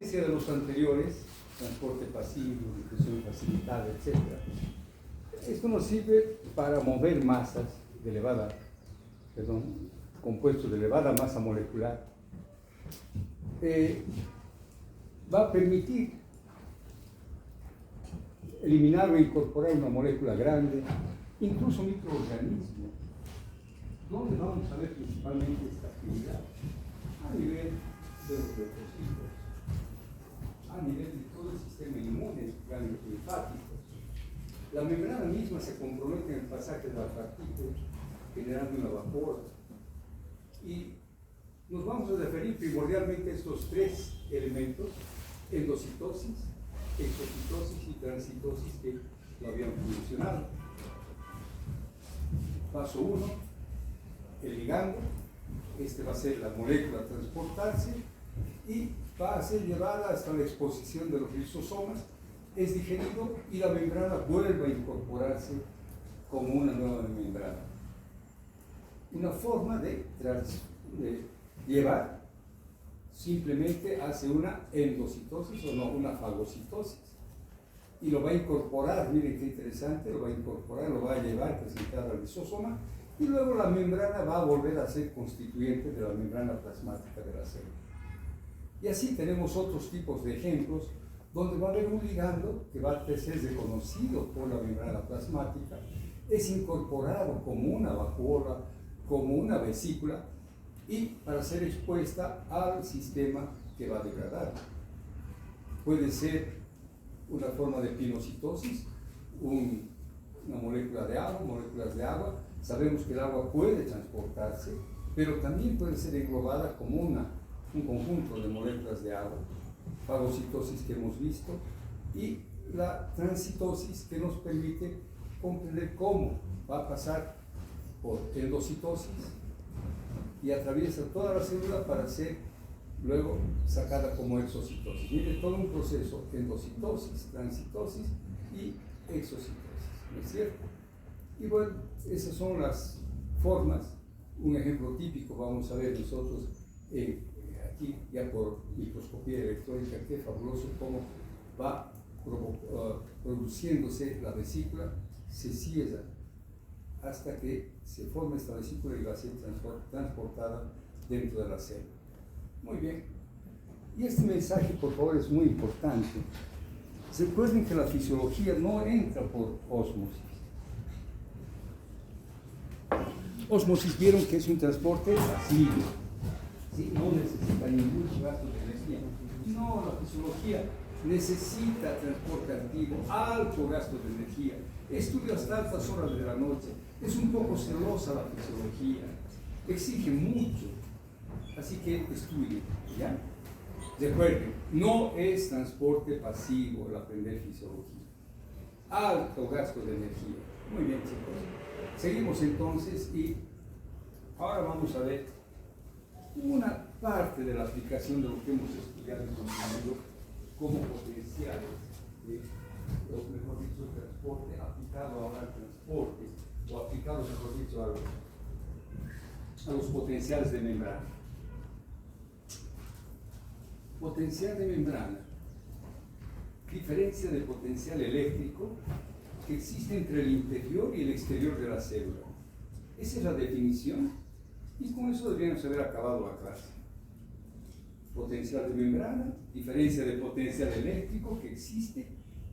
De los anteriores, transporte pasivo, difusión facilitada, etc. Esto nos sirve para mover masas de compuestos de elevada masa molecular. Va a permitir eliminar o incorporar una molécula grande, incluso microorganismos. ¿Dónde vamos a ver principalmente esta actividad? A nivel de los leucocitos, a nivel de todo el sistema inmune, ganglios linfáticos. La membrana misma se compromete en el pasaje de la partícula, generando una vapor. Y nos vamos a referir primordialmente a estos tres elementos: endocitosis, exocitosis y transitosis, que lo habíamos mencionado. Paso 1, el ligando. Este va a ser la molécula a transportarse y va a ser llevada hasta la exposición de los lisosomas, es digerido y la membrana vuelve a incorporarse como una nueva membrana. Una forma de llevar simplemente hace una endocitosis o no, una fagocitosis. Y lo va a incorporar, miren qué interesante, lo va a incorporar, lo va a llevar, presentar al lisosoma, y luego la membrana va a volver a ser constituyente de la membrana plasmática de la célula. Y así tenemos otros tipos de ejemplos donde va a haber un ligando que va a ser reconocido por la membrana plasmática, es incorporado como una vacuola, como una vesícula, y para ser expuesta al sistema que va a degradar. Puede ser una forma de pinocitosis, una molécula de agua, moléculas de agua. Sabemos que el agua puede transportarse, pero también puede ser englobada como un conjunto de moléculas de agua. Fagocitosis que hemos visto, y la transitosis, que nos permite comprender cómo va a pasar por endocitosis y atraviesa toda la célula para ser luego sacada como exocitosis. Mire, todo un proceso: endocitosis, transitosis y exocitosis, ¿no es cierto? Y bueno, esas son las formas. Un ejemplo típico vamos a ver nosotros aquí, ya por microscopía electrónica. Qué fabuloso cómo va produciéndose la vesícula, se cierra hasta que se forma esta vesícula y va a ser transportada dentro de la célula. Muy bien. Y este mensaje, por favor, es muy importante. Recuerden que la fisiología no entra por ósmosis. Ósmosis, vieron que es un transporte pasivo. ¿Sí? No necesita ningún gasto de energía. No, la fisiología necesita transporte activo, alto gasto de energía. Estudia hasta altas horas de la noche. Es un poco celosa la fisiología. Exige mucho. Así que estudien, ¿ya? Recuerden, no es transporte pasivo el aprender fisiología. Alto gasto de energía. Muy bien, chicos. Seguimos entonces y ahora vamos a ver una parte de la aplicación de lo que hemos estudiado y construido como potenciales, o mejor dicho, el transporte aplicado ahora al transporte, o aplicado, mejor dicho, a los potenciales de membrana. Potencial de membrana: diferencia de potencial eléctrico que existe entre el interior y el exterior de la célula. Esa es la definición, y con eso deberíamos haber acabado la clase. Potencial de membrana, diferencia de potencial eléctrico que existe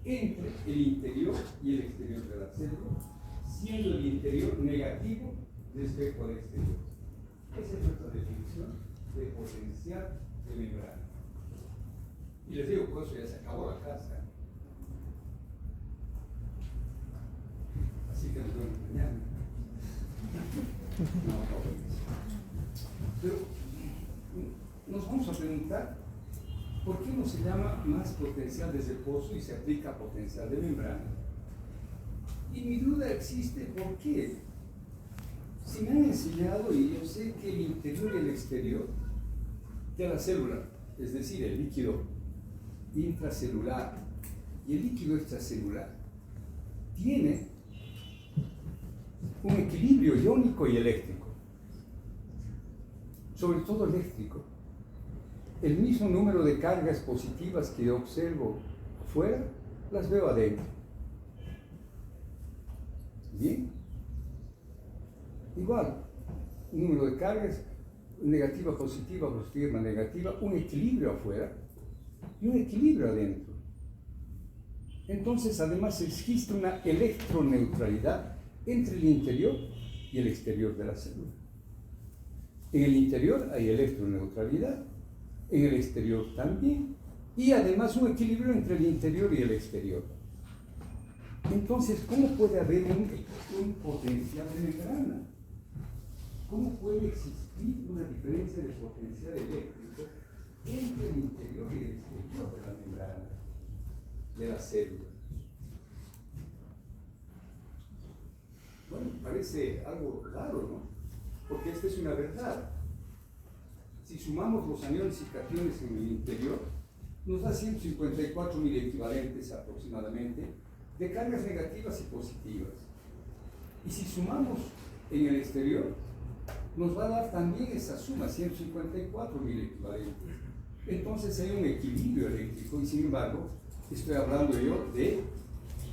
entre el interior y el exterior de la célula, siendo el interior negativo respecto al exterior. Esa es nuestra definición de potencial de membrana. Y les digo, por eso ya se acabó la clase. Así que nos vemos mañana. Pero nos vamos a preguntar, ¿por qué no se llama más potencial de reposo y se aplica potencial de membrana? Y mi duda existe, ¿por qué? Si me han enseñado, y yo sé que el interior y el exterior de la célula, es decir, el líquido intracelular y el líquido extracelular, tiene un equilibrio iónico y eléctrico, sobre todo eléctrico. el mismo número de cargas positivas que yo observo afuera, las veo adentro. Bien. Igual, un número de cargas, negativa, positiva, positiva, negativa, un equilibrio afuera y un equilibrio adentro. Entonces, además, existe una electroneutralidad entre el interior y el exterior de la célula. En el interior hay electroneutralidad, en el exterior también, y además un equilibrio entre el interior y el exterior. Entonces, ¿cómo puede haber un potencial de membrana? ¿Cómo puede existir una diferencia de potencial eléctrico entre el interior y el exterior de la membrana de la célula? Bueno, parece algo raro, ¿no? Porque esta es una verdad. Si sumamos los aniones y cationes en el interior, nos da 154.000 equivalentes aproximadamente de cargas negativas y positivas. Y si sumamos en el exterior, nos va a dar también esa suma, 154.000 equivalentes. Entonces hay un equilibrio eléctrico y sin embargo estoy hablando yo de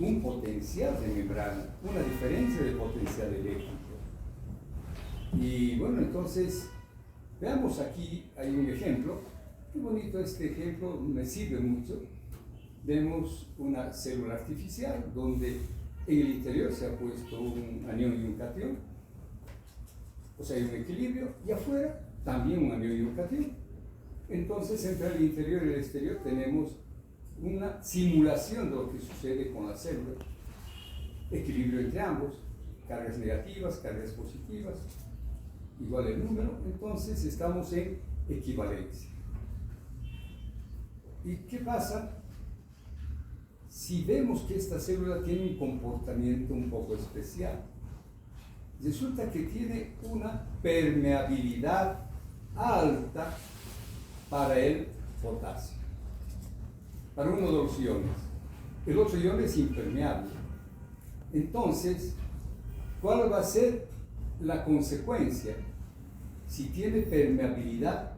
un potencial de membrana, una diferencia de potencial eléctrico. Y bueno, entonces veamos aquí, hay un ejemplo. Qué bonito este ejemplo, me sirve mucho. Vemos una célula artificial donde en el interior se ha puesto un anión y un catión, o sea, hay un equilibrio, y afuera también un anión y un catión. Entonces, entre el interior y el exterior tenemos una simulación de lo que sucede con la célula. Equilibrio entre ambos, cargas negativas, cargas positivas, igual el número, entonces estamos en equivalencia. ¿Y qué pasa si vemos que esta célula tiene un comportamiento un poco especial? Resulta que tiene una permeabilidad alta para el potasio, para uno de los iones. El otro ion es impermeable. Entonces, ¿cuál va a ser la consecuencia? Si tiene permeabilidad,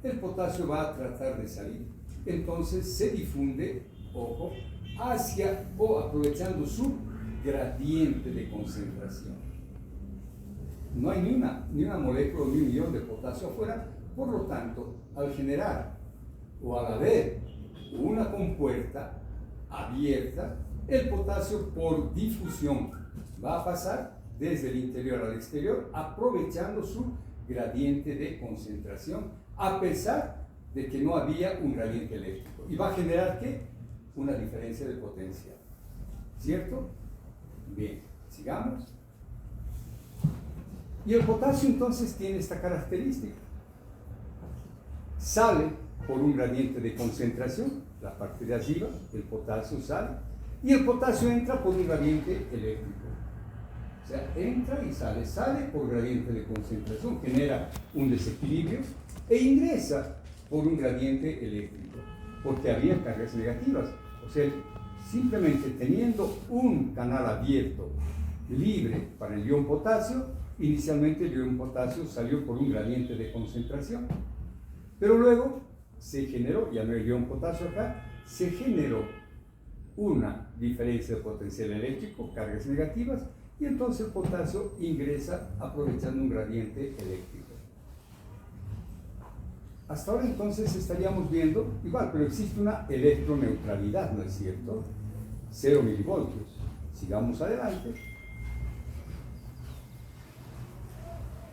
el potasio va a tratar de salir. Entonces se difunde, ojo, hacia o aprovechando su gradiente de concentración. No hay ni una molécula ni un ion de potasio afuera, por lo tanto, al generar o al haber una compuerta abierta, el potasio por difusión va a pasar desde el interior al exterior, aprovechando su gradiente de concentración, a pesar de que no había un gradiente eléctrico. Y va a generar, ¿qué? Una diferencia de potencial. ¿Cierto? Bien, sigamos. Y el potasio entonces tiene esta característica. Sale por un gradiente de concentración, la parte de arriba, el potasio sale, y el potasio entra por un gradiente eléctrico. O sea, entra y sale por gradiente de concentración, genera un desequilibrio e ingresa por un gradiente eléctrico, porque había cargas negativas. O sea, simplemente teniendo un canal abierto, libre para el ion potasio, inicialmente el ion potasio salió por un gradiente de concentración, pero luego se generó, ya no hay ion potasio acá, se generó una diferencia de potencial eléctrico, cargas negativas, y entonces el potasio ingresa aprovechando un gradiente eléctrico. Hasta ahora entonces estaríamos viendo igual, pero existe una electroneutralidad, ¿no es cierto? 0 milivoltios. Sigamos adelante.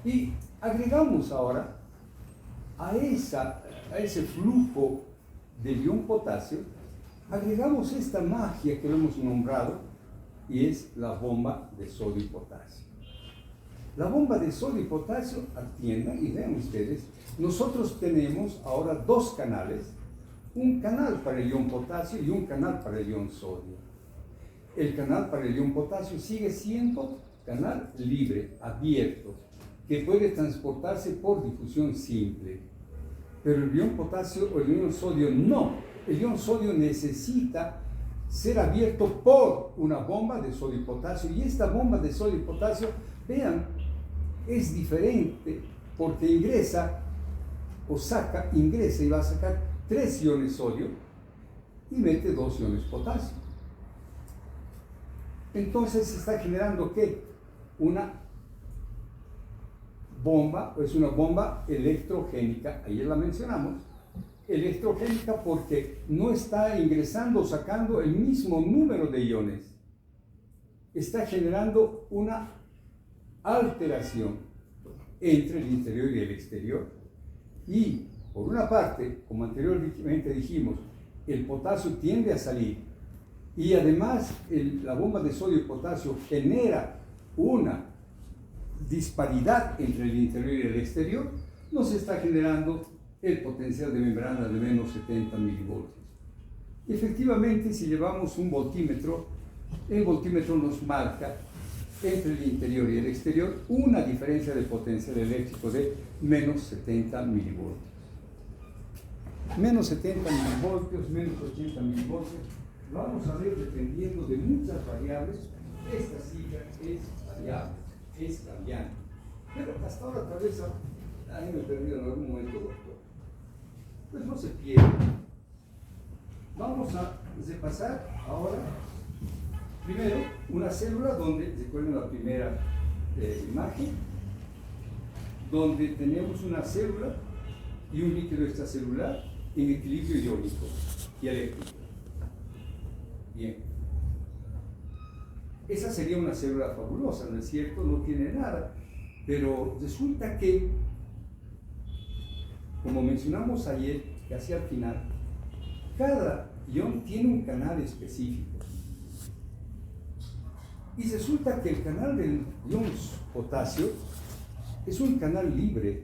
Y agregamos ahora a ese flujo del ion potasio, agregamos esta magia que lo hemos nombrado, y es la bomba de sodio y potasio. La bomba de sodio y potasio, atiendan y vean ustedes, nosotros tenemos ahora dos canales, un canal para el ion potasio y un canal para el ion sodio. El canal para el ion potasio sigue siendo canal libre, abierto, que puede transportarse por difusión simple. Pero el ion potasio o el ion sodio no. El ion sodio necesita ser abierto por una bomba de sodio y potasio, y esta bomba de sodio y potasio, vean, es diferente porque ingresa o saca, ingresa y va a sacar 3 iones sodio y mete 2 iones potasio. Entonces se está generando ¿qué? Una bomba, es una bomba electrogénica, ayer la mencionamos, electrogénica porque no está ingresando o sacando el mismo número de iones, está generando una alteración entre el interior y el exterior. Y por una parte, como anteriormente dijimos, el potasio tiende a salir y además la bomba de sodio y potasio genera una disparidad entre el interior y el exterior, nos está generando el potencial de membrana de menos 70 milivoltios. Efectivamente, si llevamos un voltímetro, el voltímetro nos marca entre el interior y el exterior una diferencia de potencial eléctrico de menos 70 milivoltios. Menos 70 milivoltios, menos 80 milivoltios, lo vamos a ver dependiendo de muchas variables. Esta cifra es variable, es cambiante. Pero hasta ahora tal vez a mí me he perdido en algún momento, doctor. Pues no se pierde. Vamos a repasar ahora, primero, una célula donde, recuerden la primera imagen, donde tenemos una célula y un líquido extracelular en equilibrio iónico y eléctrico. Bien. Esa sería una célula fabulosa, ¿no es cierto? No tiene nada. Pero resulta que, como mencionamos ayer, casi al final, cada ion tiene un canal específico. Y resulta que el canal del ion potasio es un canal libre.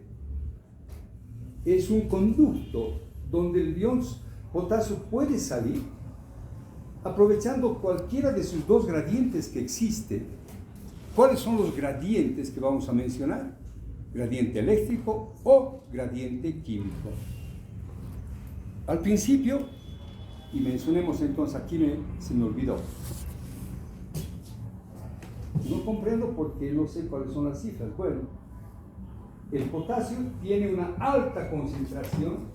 Es un conducto donde el ion potasio puede salir aprovechando cualquiera de sus 2 gradientes que existen. ¿Cuáles son los gradientes que vamos a mencionar? Gradiente eléctrico o gradiente químico. Al principio, y mencionemos entonces, aquí se me olvidó. No comprendo porque no sé cuáles son las cifras. Bueno, el potasio tiene una alta concentración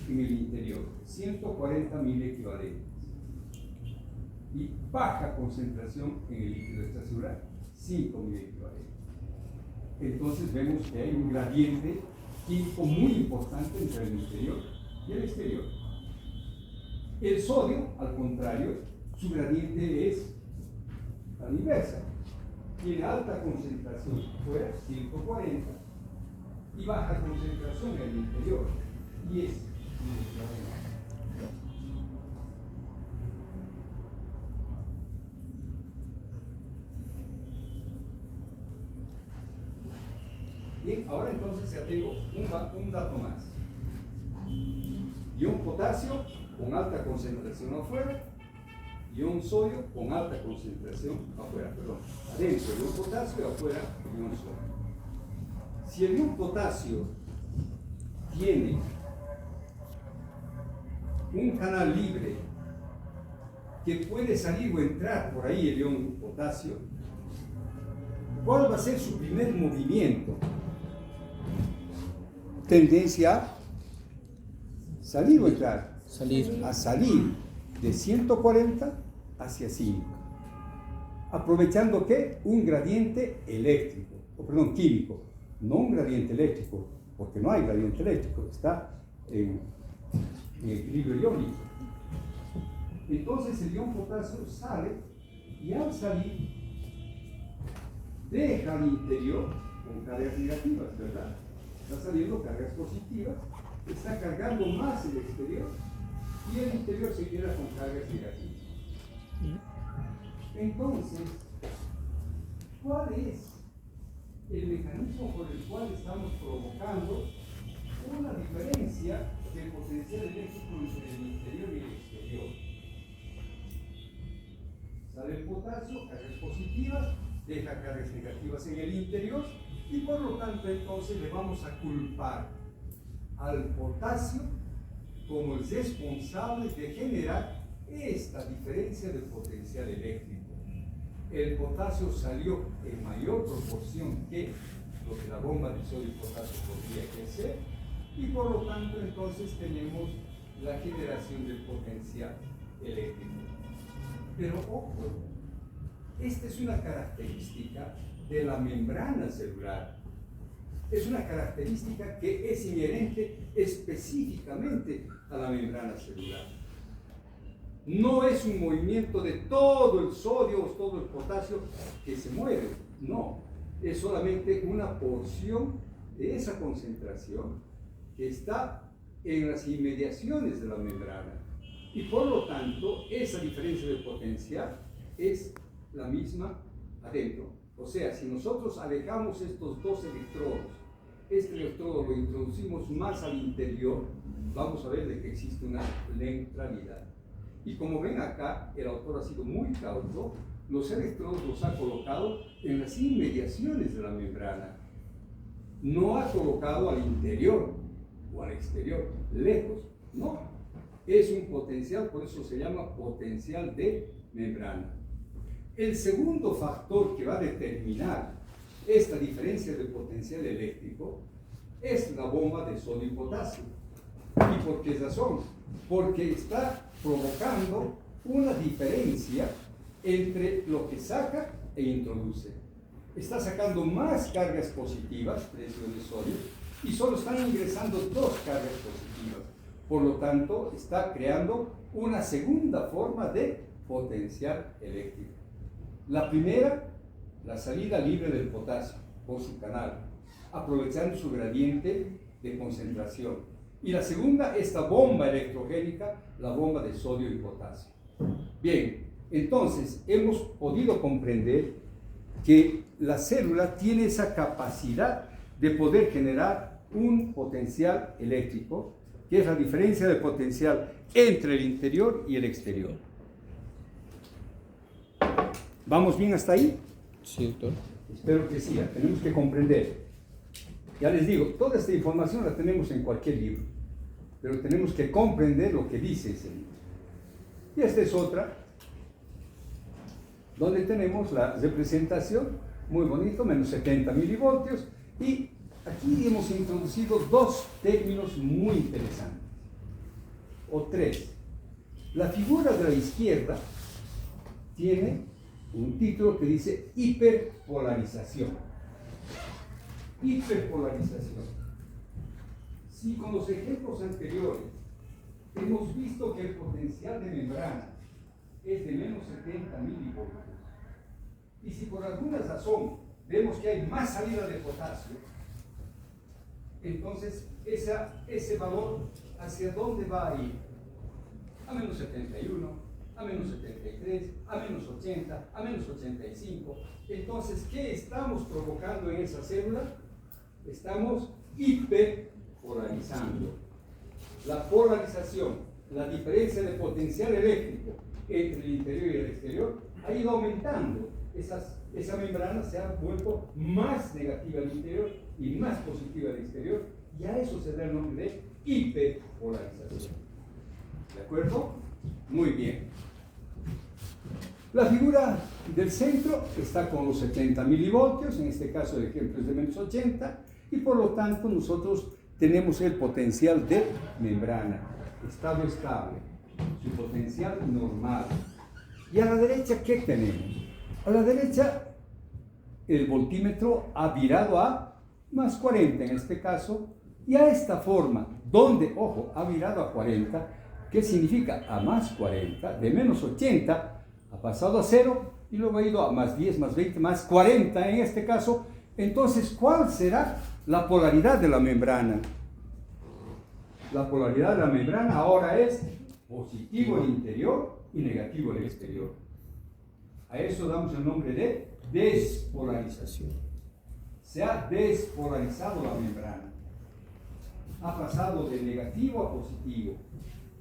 en el interior, 140 mil equivalentes. Y baja concentración en el líquido extracelular, 5.000 equivalentes. Entonces vemos que hay un gradiente químico muy importante entre el interior y el exterior. El sodio, al contrario, su gradiente es a la inversa. Tiene alta concentración fuera, 140, y baja concentración en el interior, 10. Bien, ahora entonces ya tengo un dato más. Ion potasio con alta concentración afuera, ion sodio con alta concentración afuera, adentro ion potasio y afuera ion sodio. Si el ion potasio tiene un canal libre que puede salir o entrar por ahí el ion potasio, ¿cuál va a ser su primer movimiento? Tendencia a salir o entrar. Salir. A salir de 140 hacia 5. Aprovechando ¿qué? Un gradiente eléctrico, químico. No un gradiente eléctrico, porque no hay gradiente eléctrico, está en equilibrio iónico. Entonces el ion potasio sale y al salir deja al interior con cargas negativas, ¿verdad? Está saliendo cargas positivas, está cargando más el exterior y el interior se queda con cargas negativas. Entonces, ¿cuál es el mecanismo por el cual estamos provocando una diferencia del potencial eléctrico entre el interior y el exterior? Sale el potasio, cargas positivas, deja cargas negativas en el interior y por lo tanto entonces le vamos a culpar al potasio como el responsable de generar esta diferencia de potencial eléctrico. El potasio salió en mayor proporción que lo que la bomba de sodio y potasio podría crecer y por lo tanto entonces tenemos la generación del potencial eléctrico. Pero ojo, esta es una característica de la membrana celular. Es una característica que es inherente específicamente a la membrana celular. No es un movimiento de todo el sodio o todo el potasio que se mueve, no. Es solamente una porción de esa concentración que está en las inmediaciones de la membrana. Y por lo tanto, esa diferencia de potencial es la misma adentro. O sea, si nosotros alejamos estos dos electrodos, este electrodo lo introducimos más al interior, vamos a ver de que existe una neutralidad. Y como ven acá, el autor ha sido muy cauto, los electrodos los ha colocado en las inmediaciones de la membrana. No ha colocado al interior o al exterior, lejos, no. Es un potencial, por eso se llama potencial de membrana. El segundo factor que va a determinar esta diferencia de potencial eléctrico es la bomba de sodio y potasio. ¿Y por qué razón? Porque está provocando una diferencia entre lo que saca e introduce. Está sacando más cargas positivas, presión de sodio, y solo están ingresando dos cargas positivas. Por lo tanto, está creando una segunda forma de potencial eléctrico. La primera, la salida libre del potasio por su canal, aprovechando su gradiente de concentración. Y la segunda, esta bomba electrogénica, la bomba de sodio y potasio. Bien, entonces hemos podido comprender que la célula tiene esa capacidad de poder generar un potencial eléctrico, que es la diferencia de potencial entre el interior y el exterior. ¿Vamos bien hasta ahí? Sí, doctor. Espero que sí, tenemos que comprender. Ya les digo, toda esta información la tenemos en cualquier libro, pero tenemos que comprender lo que dice ese libro. Y esta es otra, donde tenemos la representación, muy bonito, menos 70 milivoltios, y aquí hemos introducido dos términos muy interesantes, o tres. La figura de la izquierda tiene un título que dice hiperpolarización. Hiperpolarización. Si con los ejemplos anteriores hemos visto que el potencial de membrana es de menos 70 milivoltios, y si por alguna razón vemos que hay más salida de potasio, entonces ese valor, ¿hacia dónde va a ir? A menos 71, a menos 73, a menos 80, a menos 85. Entonces, ¿qué estamos provocando en esa célula? Estamos hiperpolarizando. La polarización, la diferencia de potencial eléctrico entre el interior y el exterior, ha ido aumentando. Esa membrana se ha vuelto más negativa al interior y más positiva al exterior, y a eso se da el nombre de hiperpolarización. ¿De acuerdo? Muy bien. La figura del centro está con los 70 milivoltios, en este caso el ejemplo es de menos 80, y por lo tanto nosotros tenemos el potencial de membrana, estado estable, su potencial normal. Y a la derecha, ¿qué tenemos? A la derecha, el voltímetro ha virado a más 40 en este caso, y a esta forma, donde, ojo, ha virado a 40, ¿qué significa? A más 40, de menos 80, ha pasado a 0, y luego ha ido a más 10, más 20, más 40 en este caso. Entonces, ¿cuál será la polaridad de la membrana? La polaridad de la membrana ahora es positivo el interior y negativo el exterior. A eso damos el nombre de despolarización. Se ha despolarizado la membrana. Ha pasado de negativo a positivo.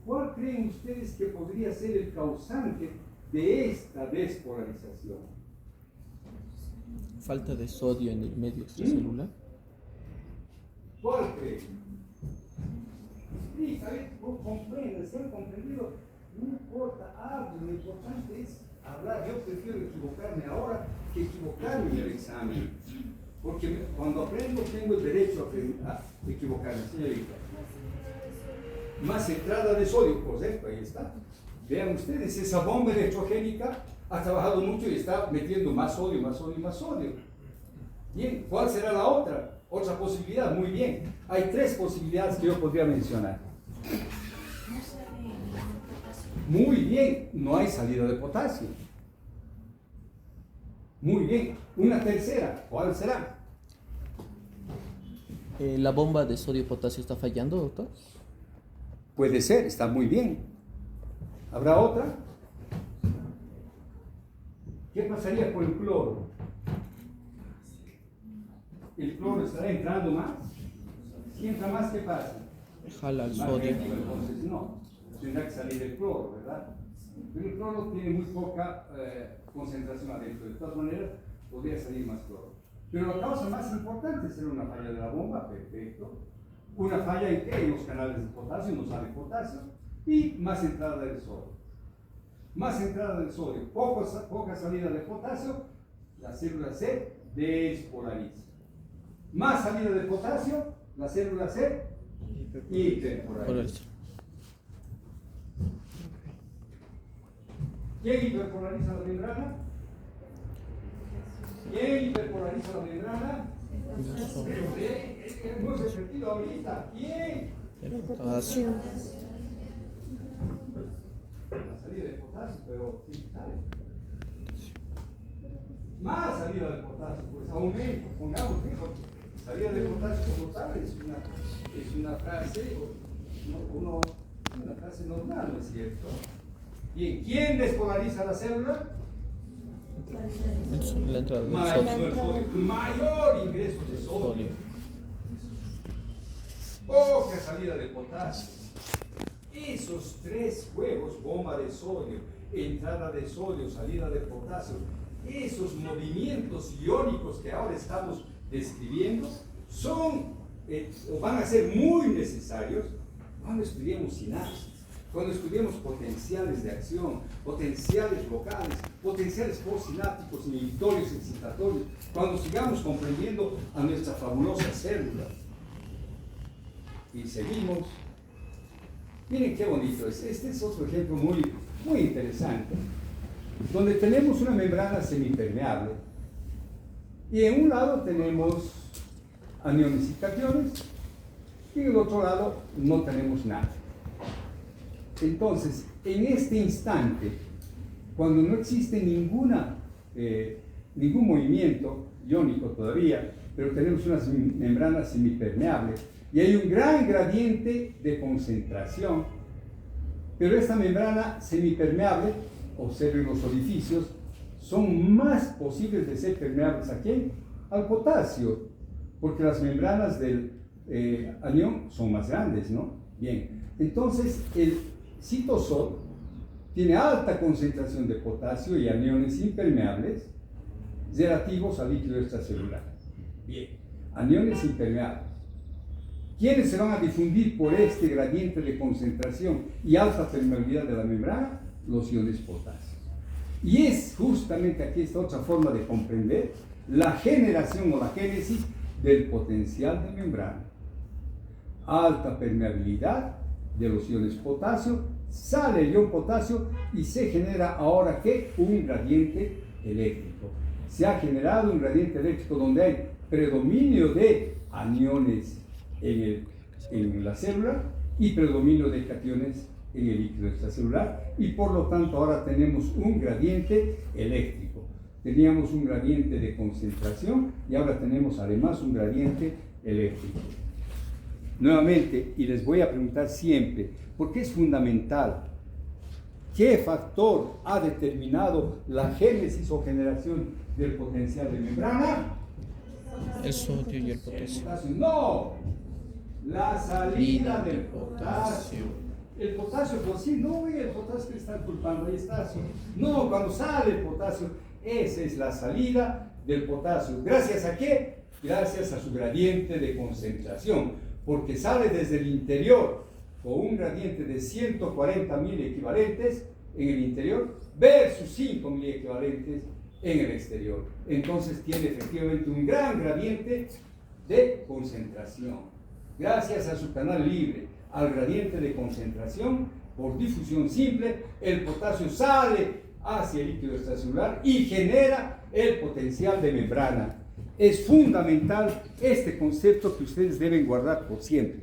¿Cuál creen ustedes que podría ser el causante de esta despolarización? Falta de sodio en el medio extracelular. ¿Cuál creen? Sí, a ver, comprende, si han comprendido, no importa, hablen, lo importante es hablar. Yo prefiero equivocarme ahora que equivocarme en el examen. Porque cuando aprendo tengo el derecho a equivocarme, señorita. Más entrada de sodio, correcto, ahí está. Vean ustedes, esa bomba electrogénica ha trabajado mucho y está metiendo más sodio, más sodio, más sodio. Bien, ¿cuál será la otra? Otra posibilidad, muy bien. Hay 3 posibilidades que yo podría mencionar. Muy bien, no hay salida de potasio. Muy bien, una tercera, ¿cuál será? ¿La bomba de sodio-potasio está fallando, doctor? Puede ser, está muy bien. ¿Habrá otra? ¿Qué pasaría con el cloro? ¿El cloro estará entrando más? Si entra más, ¿qué pasa? Jala el Más sodio. negativo, entonces no, tendrá que salir el cloro, ¿verdad? Pero el cloro tiene muy poca concentración adentro. De todas maneras, podría salir más cloro. Pero la causa más importante será una falla de la bomba, perfecto. Una falla en que en los canales de potasio no sale potasio y más entrada del sodio. Más entrada del sodio, poca salida de potasio, la célula se despolariza. Más salida de potasio, la célula se hiperpolariza. ¿Quién hiperpolariza la membrana? ¿Quién hiperpolariza la membrana? Hemos repetido ahorita. ¿Quién? El potasio. La salida de potasio, pero sí sale. Más salida de potasio, pues aumento, pongamos mejor. Salida de potasio como tal es una frase, una frase normal, ¿no es cierto? Bien, ¿quién despolariza la célula? La entrada del sodio. Mayor ingreso de sodio. Poca salida de potasio. Esos 3 juegos, bomba de sodio, entrada de sodio, salida de potasio, esos movimientos iónicos que ahora estamos describiendo son o van a ser muy necesarios cuando estudiemos sinapsis, cuando estudiemos potenciales de acción, potenciales locales, potenciales postsinápticos, inhibitorios, excitatorios, cuando sigamos comprendiendo a nuestra fabulosa célula. Y seguimos. Miren qué bonito es. Este es otro ejemplo muy, muy interesante, donde tenemos una membrana semipermeable y en un lado tenemos aniones y cationes y en el otro lado no tenemos nada. Entonces, en este instante, cuando no existe ningún movimiento iónico todavía, pero tenemos una membrana semipermeable y hay un gran gradiente de concentración, pero esta membrana semipermeable, observen los orificios, son más posibles de ser permeables ¿a quién? Al potasio, porque las membranas del anión son más grandes, ¿no? Bien, entonces el citosol tiene alta concentración de potasio y aniones impermeables relativos al líquido extracelular. Bien, aniones impermeables. ¿Quiénes se van a difundir por este gradiente de concentración y alta permeabilidad de la membrana? Los iones potasio. Y es justamente aquí esta otra forma de comprender la generación o la génesis del potencial de membrana. Alta permeabilidad de los iones potasio, sale el ion potasio y se genera ahora ¿qué? Un gradiente eléctrico. Se ha generado un gradiente eléctrico donde hay predominio de aniones en la célula y predominio de cationes en el líquido extracelular y por lo tanto ahora tenemos un gradiente eléctrico. Teníamos un gradiente de concentración y ahora tenemos además un gradiente eléctrico. Nuevamente, y les voy a preguntar siempre, porque es fundamental, ¿qué factor ha determinado la génesis o generación del potencial de membrana? El sodio y el potasio. No, la salida del potasio. El potasio por sí, no es el potasio que están culpando, ahí está. No, cuando sale el potasio, esa es la salida del potasio. ¿Gracias a qué? Gracias a su gradiente de concentración, porque sale desde el interior con un gradiente de 140 mil equivalentes en el interior versus 5 mil equivalentes en el exterior. Entonces tiene efectivamente un gran gradiente de concentración. Gracias a su canal libre, al gradiente de concentración, por difusión simple, el potasio sale hacia el líquido extracelular y genera el potencial de membrana. Es fundamental este concepto que ustedes deben guardar por siempre.